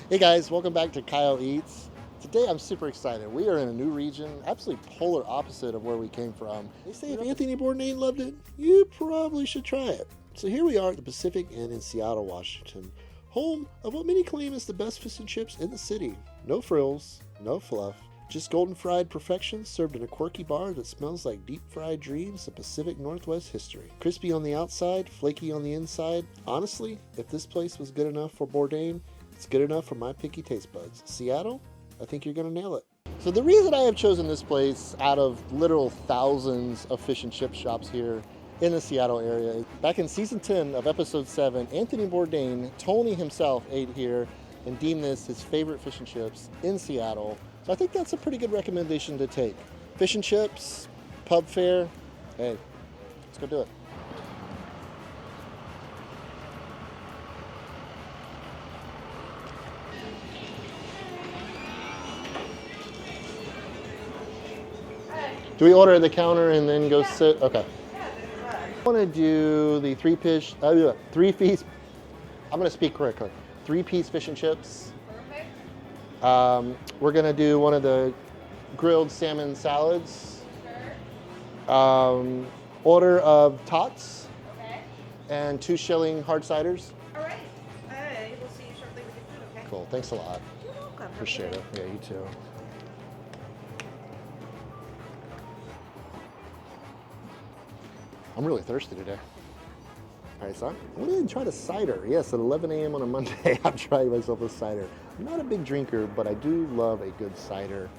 Hey guys, welcome back to Kyle Eats. Today I'm super excited. We are in a new region, absolutely polar opposite of where we came from. They say if Anthony Bourdain loved it, you probably should try it. So here we are at the Pacific Inn in Seattle, Washington, home of what many claim is the best fish and chips in the city. No frills, no fluff, just golden fried perfection served in a quirky bar that smells like deep fried dreams of Pacific Northwest history. Crispy on the outside, flaky on the inside. Honestly, if this place was good enough for Bourdain, it's good enough for my picky taste buds. Seattle, I think you're gonna nail it. So the reason I have chosen this place out of literal thousands of fish and chip shops here in the Seattle area, back in season 10 of episode 7, Anthony Bourdain, Tony himself ate here and deemed this his favorite fish and chips in Seattle. So I think that's a pretty good recommendation to take. Fish and chips, pub fare, hey, let's go do it. Do we order at the counter and then go sit? Okay. I want to do the three piece, I'm going to speak correctly. 3-piece fish and chips. Perfect. We're going to do one of the grilled salmon salads. Sure. Order of tots Okay. and 2 shilling hard ciders. All right. We'll see you shortly with your food, okay? Cool, thanks a lot. You're welcome. Appreciate it. Yeah, you too. I'm really thirsty today. All right, so I'm going to try the cider. Yes, at 11 a.m. on a Monday, I'm trying myself a cider. I'm not a big drinker, but I do love a good cider.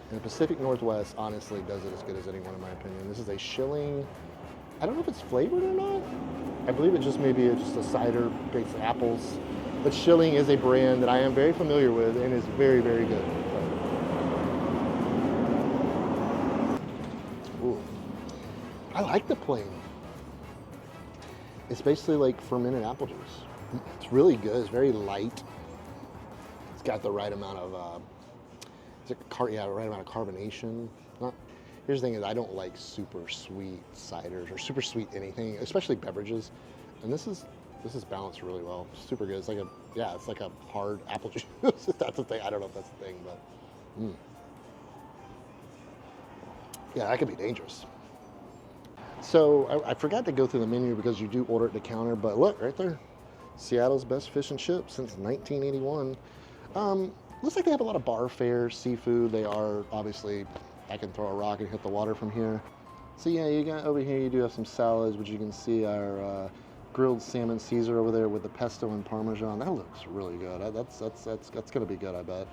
And the Pacific Northwest honestly does it as good as anyone in my opinion. This is a shilling. I don't know if it's flavored or not. I believe it just maybe just a cider based apples. But Shilling is a brand that I am very familiar with and is very, very good. Ooh. I like the plain. It's basically like fermented apple juice. It's really good. It's very light. It's got the right amount of right amount of carbonation. Here's the thing: is I don't like super sweet ciders or super sweet anything, especially beverages. And this is balanced really well. Super good. It's like it's like a hard apple juice. That's the thing. I don't know if that's the thing, but yeah, that could be dangerous. So I forgot to go through the menu because you do order at the counter, but look, right there, Seattle's best fish and chips since 1981. Looks like they have a lot of bar fare, seafood. They are, obviously, I can throw a rock and hit the water from here. So yeah, you got over here, you do have some salads, which you can see our grilled salmon Caesar over there with the pesto and Parmesan. That looks really good. That's gonna be good, I bet.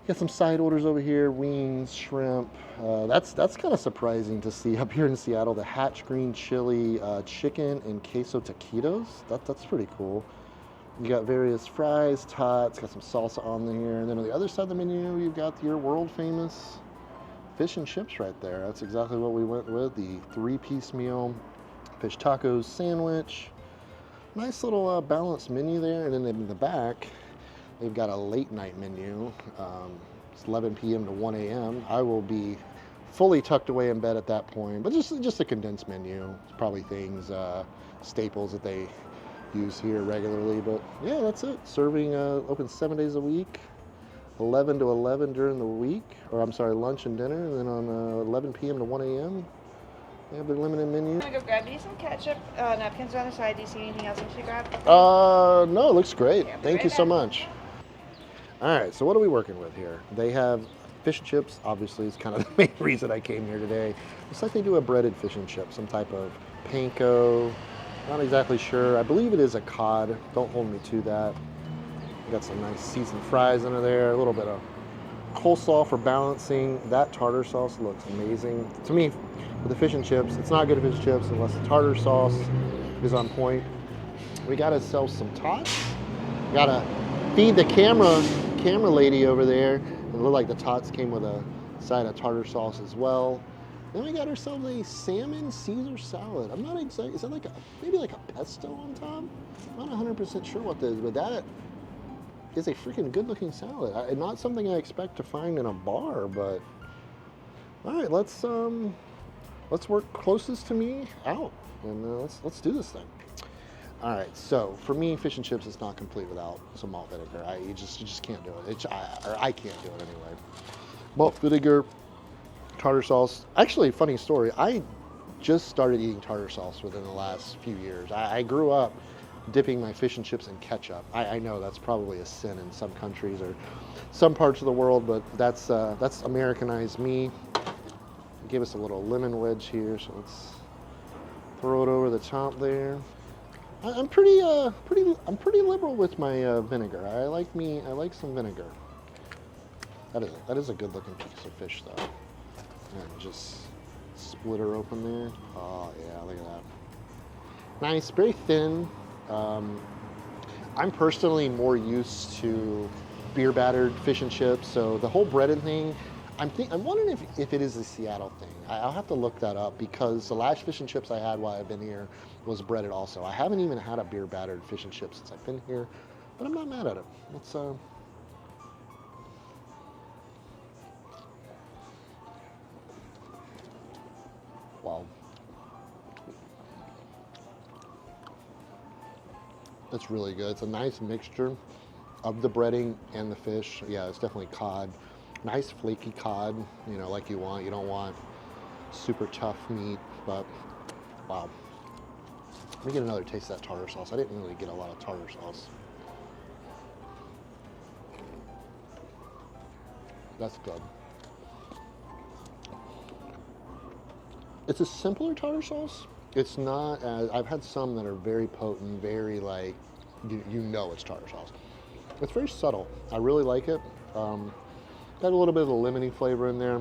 Got some side orders over here, wings, shrimp. That's kind of surprising to see up here in Seattle. The Hatch green chili chicken and queso taquitos. That's pretty cool. You got various fries, tots, got some salsa on here. And then on the other side of the menu, you've got your world famous fish and chips right there. That's exactly what we went with. The 3-piece meal, fish tacos sandwich. Nice little balanced menu there. And then in the back, they've got a late night menu. It's 11 p.m. to 1 a.m. I will be fully tucked away in bed at that point, but just a condensed menu. It's probably things, staples that they use here regularly. But yeah, that's it. Serving open 7 days a week, 11 to 11 during the week, or I'm sorry, lunch and dinner, and then on 11 p.m. to 1 a.m. They have their limited menu. I'm gonna go grab you some ketchup. Napkins on the side. Do you see anything else I should grab? No, it looks great. Okay, Thank right you so back. much. All right, so what are we working with here? They have fish and chips, obviously, is kind of the main reason I came here today. Looks like they do a breaded fish and chip, some type of panko. Not exactly sure. I believe it is a cod. Don't hold me to that. Got some nice seasoned fries under there, a little bit of coleslaw for balancing. That tartar sauce looks amazing. To me, with the fish and chips, it's not good fish and chips unless the tartar sauce is on point. We gotta sell some tots. Gotta feed the camera lady over there. It looked like the tots came with a side of tartar sauce as well. Then we got ourselves a salmon Caesar salad. I'm not exactly, is that like maybe like a pesto on top? I'm not 100% sure what this is, but that is a freaking good looking salad. Not something I expect to find in a bar, but all right, let's work closest to me out and let's do this thing. All right, so for me, fish and chips is not complete without some malt vinegar. You just can't do it. Or I can't do it anyway. Malt vinegar, tartar sauce. Actually, funny story. I just started eating tartar sauce within the last few years. I grew up dipping my fish and chips in ketchup. I know that's probably a sin in some countries or some parts of the world, but that's Americanized me. Give us a little lemon wedge here, so let's throw it over the top there. I'm pretty liberal with my vinegar. I like some vinegar. That is a good looking piece of fish though. And just split her open there. Oh yeah, look at that. Nice, very thin. I'm personally more used to beer battered fish and chips, so the whole breaded thing, I'm wondering if it is a Seattle thing. I'll have to look that up because the last fish and chips I had while I've been here was breaded also. I haven't even had a beer battered fish and chips since I've been here, but I'm not mad at it. Let's wow. That's really good. It's a nice mixture of the breading and the fish. Yeah, it's definitely cod. Nice flaky cod, you know, like you want. You don't want super tough meat, but wow. Let me get another taste of that tartar sauce. I didn't really get a lot of tartar sauce. That's good. It's a simpler tartar sauce. It's not as, I've had some that are very potent, very like, you know it's tartar sauce. It's very subtle. I really like it. Got a little bit of the lemony flavor in there.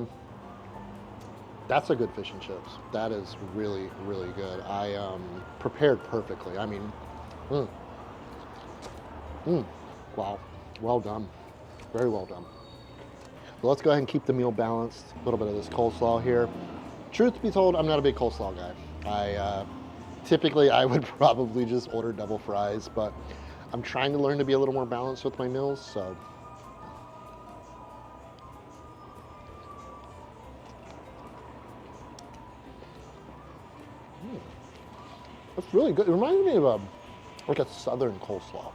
That's a good fish and chips. That is really, really good. I prepared perfectly. I mean, wow, well done. Very well done. Well, let's go ahead and keep the meal balanced. A little bit of this coleslaw here. Truth be told, I'm not a big coleslaw guy. Typically I would probably just order double fries, but I'm trying to learn to be a little more balanced with my meals, so. That's really good. It reminds me of like a southern coleslaw.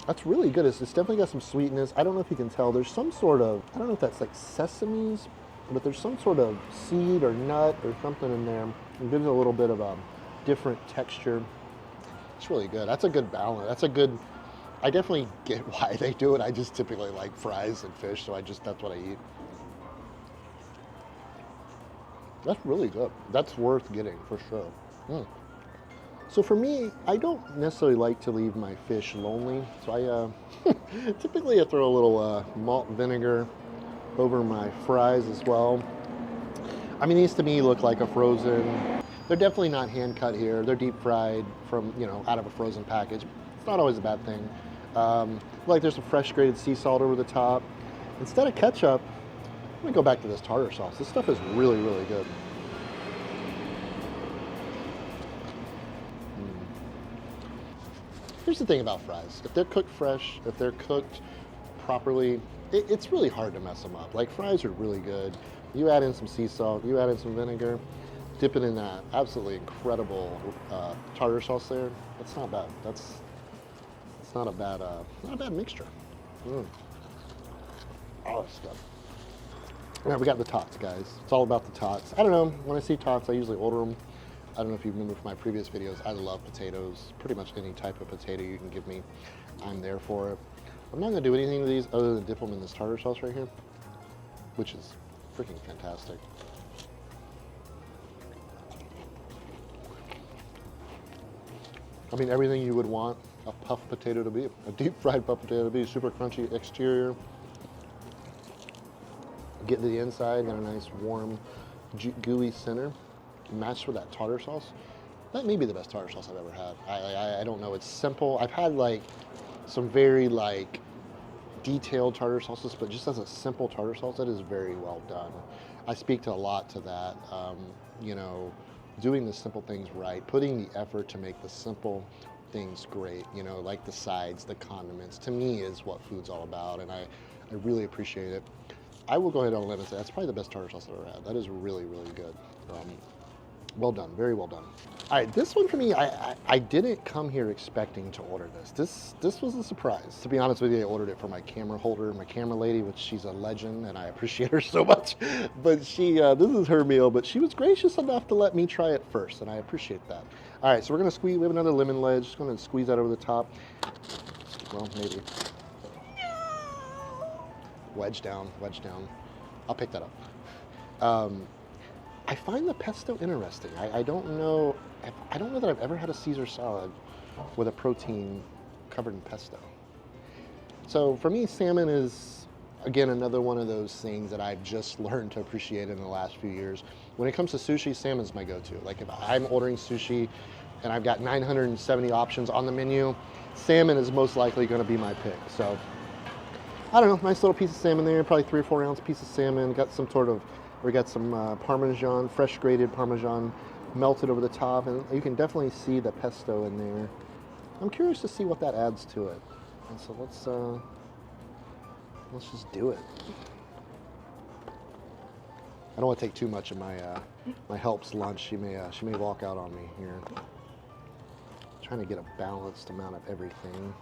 That's really good. It's definitely got some sweetness. I don't know if you can tell. There's some sort of, I don't know if that's like sesames, but there's some sort of seed or nut or something in there. It gives it a little bit of a different texture. It's really good. That's a good balance. That's a good, I definitely get why they do it. I just typically like fries and fish, so that's what I eat. That's really good. That's worth getting for sure. So for me, I don't necessarily like to leave my fish lonely. So I typically I throw a little malt vinegar over my fries as well. I mean, these to me look like a frozen. They're definitely not hand cut here. They're deep fried from, you know, out of a frozen package. It's not always a bad thing. Like there's some fresh grated sea salt over the top. Instead of ketchup, let me go back to this tartar sauce. This stuff is really, really good. Here's the thing about fries. If they're cooked fresh, if they're cooked properly, it's really hard to mess them up. Like fries are really good. You add in some sea salt, you add in some vinegar, dip it in that absolutely incredible tartar sauce there. That's not bad. That's not a bad mixture. Oh, it's good. All right, we got the tots, guys. It's all about the tots. I don't know, when I see tots, I usually order them. I don't know if you remember from my previous videos, I love potatoes. Pretty much any type of potato you can give me, I'm there for it. I'm not gonna do anything to these other than dip them in this tartar sauce right here, which is freaking fantastic. I mean, everything you would want a puffed potato to be, a deep fried puffed potato to be, super crunchy exterior. Get to the inside, got a nice warm, gooey center, matched with that tartar sauce. That may be the best tartar sauce I've ever had. I don't know, it's simple. I've had like some very like detailed tartar sauces, but just as a simple tartar sauce, that is very well done. I speak to a lot to that, you know, doing the simple things right, putting the effort to make the simple things great, you know, like the sides, the condiments, to me is what food's all about, and I really appreciate it. I will go ahead on a limb and say that's probably the best tartar sauce I've ever had. That is really, really good. Well done, very well done. All right, this one for me, I didn't come here expecting to order this. This was a surprise. To be honest with you, I ordered it for my camera holder, my camera lady, which she's a legend, and I appreciate her so much. But this is her meal, but she was gracious enough to let me try it first, and I appreciate that. All right, so we're gonna squeeze. We have another lemon ledge. Just gonna squeeze that over the top. Well, maybe. Wedge down, wedge down. I'll pick that up. I find the pesto interesting. I don't know that I've ever had a Caesar salad with a protein covered in pesto. So for me, salmon is, again, another one of those things that I've just learned to appreciate in the last few years. When it comes to sushi, salmon's my go-to. Like if I'm ordering sushi and I've got 970 options on the menu, salmon is most likely gonna be my pick. So I don't know, nice little piece of salmon there, probably 3 or 4 ounce piece of salmon. Got some sort of, we got some Parmesan, fresh grated Parmesan melted over the top, and you can definitely see the pesto in there. I'm curious to see what that adds to it. And so let's just do it. I don't want to take too much of my help's lunch. She may walk out on me here. Trying to get a balanced amount of everything.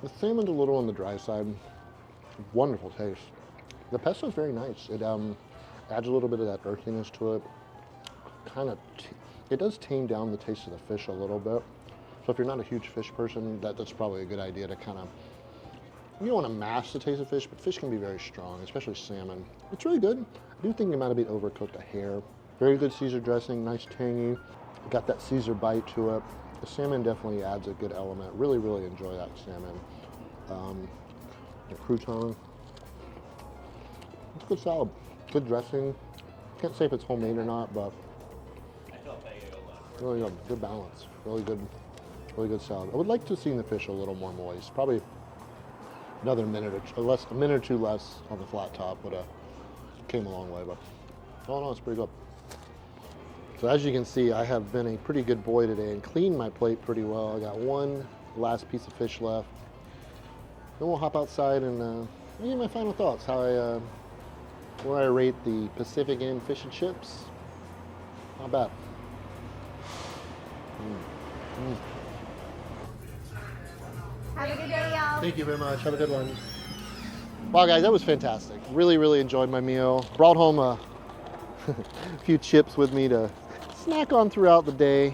The salmon's a little on the dry side. Wonderful taste. The pesto is very nice. It adds a little bit of that earthiness to it. It does tame down the taste of the fish a little bit. So if you're not a huge fish person, that's probably a good idea to kind of, you don't want to mask the taste of fish, but fish can be very strong, especially salmon. It's really good. I do think it might have been overcooked a hair. Very good Caesar dressing, nice tangy. Got that Caesar bite to it. The salmon definitely adds a good element. Really, really enjoy that salmon. The crouton. It's a good salad. Good dressing. Can't say if it's homemade or not, but really good. Good balance. Really good salad. I would like to see the fish a little more moist. Probably another minute or two less on the flat top would have came a long way. But oh no, it's pretty good. So as you can see, I have been a pretty good boy today and cleaned my plate pretty well. I got one last piece of fish left. Then we'll hop outside and give my final thoughts. Where I rate the Pacific End fish and chips. Not bad. Have a good day, y'all. Thank you very much. Have a good one. Wow, guys, that was fantastic. Really, really enjoyed my meal. Brought home a few chips with me to snack on throughout the day.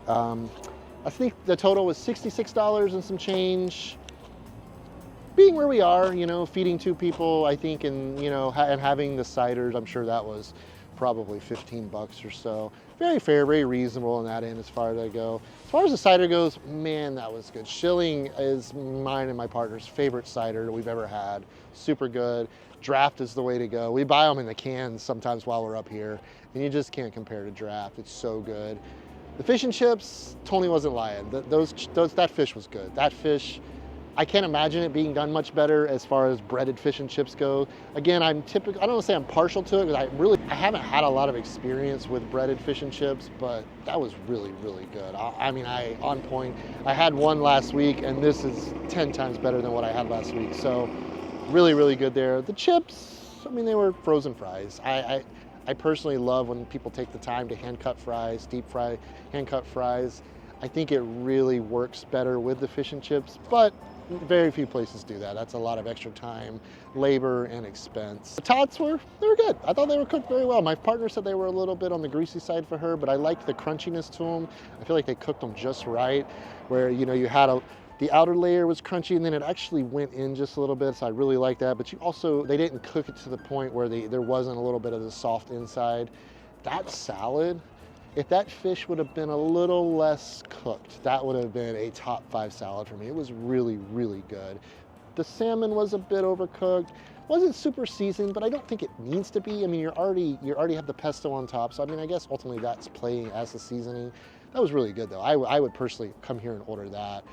I think the total was $66 and some change. Being where we are, feeding 2 people, I think, and and having the ciders, I'm sure that was probably 15 bucks or so. Very fair, very reasonable on that end as far as I go. As far as the cider goes, man, that was good. Schilling is mine and my partner's favorite cider we've ever had. Super good. Draft is the way to go. We buy them in the cans sometimes while we're up here, and you just can't compare to Draft. It's so good. The fish and chips, Tony wasn't lying. That fish was good. That fish, I can't imagine it being done much better as far as breaded fish and chips go. Again, I don't want to say I'm partial to it because I haven't had a lot of experience with breaded fish and chips, but that was really, really good. On point. I had one last week and this is 10 times better than what I had last week. So really, really good there. The chips, they were frozen fries. I personally love when people take the time to hand cut fries, deep fry, hand cut fries. I think it really works better with the fish and chips, but very few places do that. That's a lot of extra time, labor, and expense. The tots they were good. I thought they were cooked very well. My partner said they were a little bit on the greasy side for her, but I liked the crunchiness to them. I feel like they cooked them just right, where you had the outer layer was crunchy and then it actually went in just a little bit, so I really like that. But they didn't cook it to the point where there wasn't a little bit of the soft inside. That salad, if that fish would have been a little less cooked, that would have been a top 5 salad for me. It was really, really good. The salmon was a bit overcooked. Wasn't super seasoned, but I don't think it needs to be. You already have the pesto on top, so I guess ultimately that's playing as the seasoning. That was really good though. I would personally come here and order that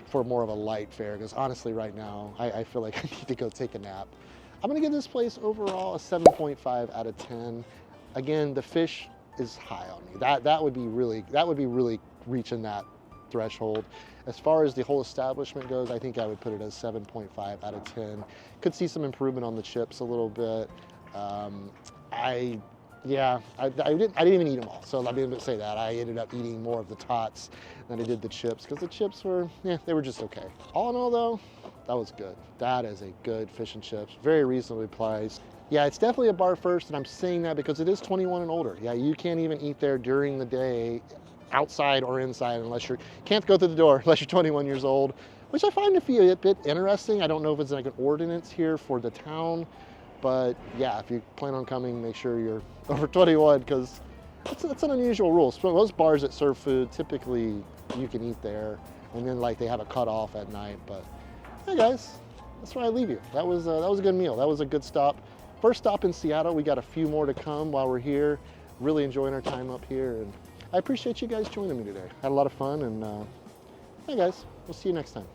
for more of a light fare, because honestly right now, I feel like I need to go take a nap. I'm gonna give this place overall a 7.5 out of 10. Again, the fish is high on me. That would be really reaching that threshold. As far as the whole establishment goes, I think I would put it as 7.5 out of 10. Could see some improvement on the chips a little bit. I didn't even eat them all, so let me say that. I ended up eating more of the tots than I did the chips, because the chips were, they were just okay. All in all though, that was good. That is a good fish and chips, very reasonably priced. Yeah, it's definitely a bar first, and I'm saying that because it is 21 and older. Yeah, you can't even eat there during the day, outside or inside, can't go through the door unless you're 21 years old, which I find to be a bit interesting. I don't know if it's like an ordinance here for the town, but yeah, if you plan on coming, make sure you're over 21, because that's an unusual rule. So most bars that serve food, typically you can eat there, and then like they have a cutoff at night. But hey guys, that's where I leave you. That was a good meal. That was a good stop. First stop in Seattle. We got a few more to come while we're here. Really enjoying our time up here, and I appreciate you guys joining me today. Had a lot of fun, and hey guys, we'll see you next time.